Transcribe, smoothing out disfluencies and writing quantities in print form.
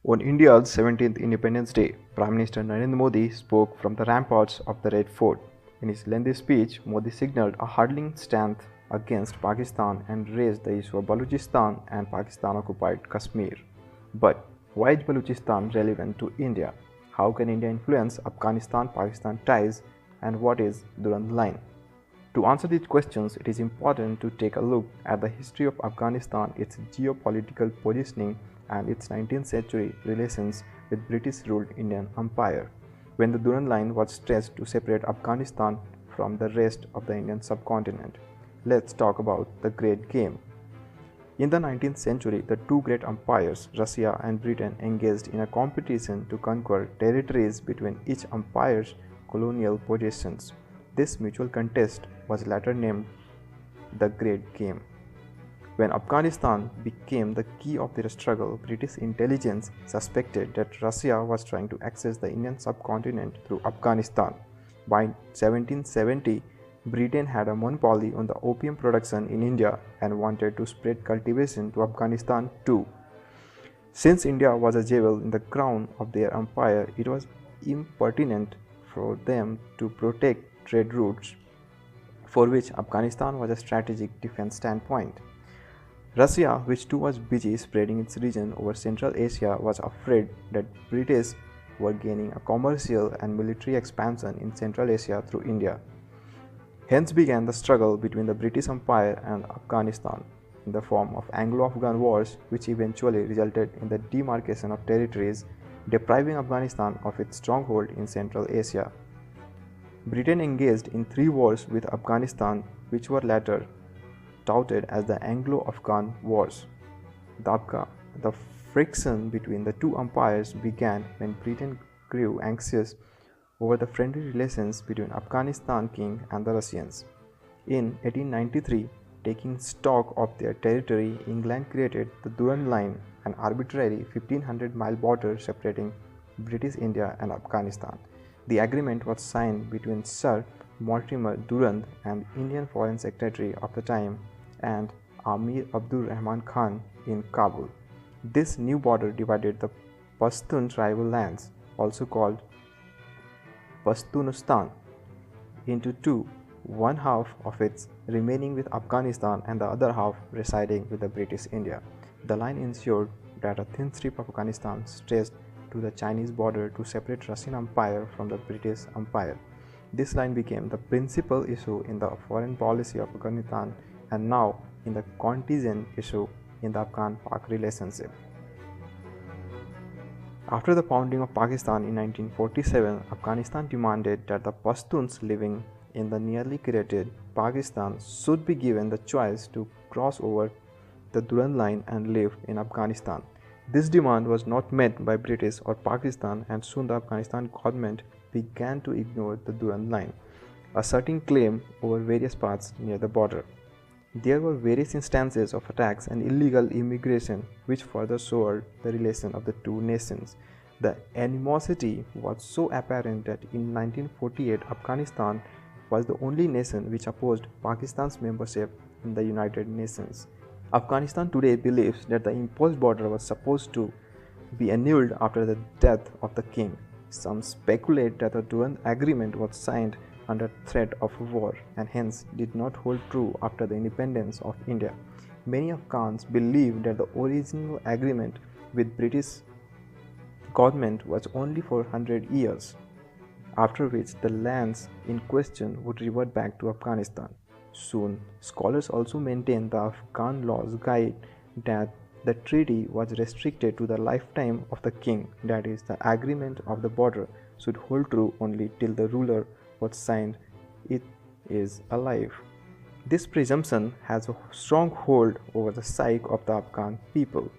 On India's 17th Independence Day, Prime Minister Narendra Modi spoke from the ramparts of the Red Fort. In his lengthy speech, Modi signaled a hardening stance against Pakistan and raised the issue of Balochistan and Pakistan-occupied Kashmir. But why is Balochistan relevant to India? How can India influence Afghanistan-Pakistan ties, and what is Durand Line? To answer these questions, it is important to take a look at the history of Afghanistan, its geopolitical positioning, and its 19th century relations with British-ruled Indian Empire, when the Durand Line was stretched to separate Afghanistan from the rest of the Indian subcontinent. Let's talk about the Great Game. In the 19th century, the two great empires, Russia and Britain, engaged in a competition to conquer territories between each empire's colonial possessions. This mutual contest was later named the Great Game. When Afghanistan became the key of their struggle, British intelligence suspected that Russia was trying to access the Indian subcontinent through Afghanistan. By 1770, Britain had a monopoly on the opium production in India and wanted to spread cultivation to Afghanistan too. Since India was a jewel in the crown of their empire, it was impertinent for them to protect trade routes, for which Afghanistan was a strategic defense standpoint. Russia, which too was busy spreading its region over Central Asia, was afraid that British were gaining a commercial and military expansion in Central Asia through India. Hence began the struggle between the British Empire and Afghanistan in the form of Anglo-Afghan wars, which eventually resulted in the demarcation of territories, depriving Afghanistan of its stronghold in Central Asia. Britain engaged in 3 wars with Afghanistan, which were later touted as the Anglo-Afghan Wars. The friction between the two empires began when Britain grew anxious over the friendly relations between Afghanistan king and the Russians. In 1893, taking stock of their territory, England created the Durand Line, an arbitrary 1500-mile border separating British India and Afghanistan. The agreement was signed between Sir Mortimer Durand and Indian Foreign Secretary of the time and Amir Abdul Rahman Khan in Kabul. This new border divided the Pashtun tribal lands, also called Pashtunistan, into two, one half of it remaining with Afghanistan and the other half residing with the British India. The line ensured that a thin strip of Afghanistan stretched to the Chinese border to separate Russian Empire from the British Empire. This line became the principal issue in the foreign policy of Afghanistan and now in the contingent issue in the Afghan-Pak relationship. After the founding of Pakistan in 1947, Afghanistan demanded that the Pashtuns living in the newly created Pakistan should be given the choice to cross over the Durand Line and live in Afghanistan. This demand was not met by British or Pakistan, and soon the Afghanistan government began to ignore the Durand Line, asserting claim over various parts near the border. There were various instances of attacks and illegal immigration which further soured the relation of the two nations. The animosity was so apparent that in 1948 Afghanistan was the only nation which opposed Pakistan's membership in the United Nations. Afghanistan today believes that the imposed border was supposed to be annulled after the death of the king. Some speculate that the Durand Agreement was signed under threat of war and hence did not hold true after the independence of India. Many Afghans believe that the original agreement with British government was only for 100 years, after which the lands in question would revert back to Afghanistan. Soon, scholars also maintain the Afghan laws guide that the treaty was restricted to the lifetime of the king, that is, the agreement of the border should hold true only till the ruler was signed it is alive. This presumption has a strong hold over the psyche of the Afghan people.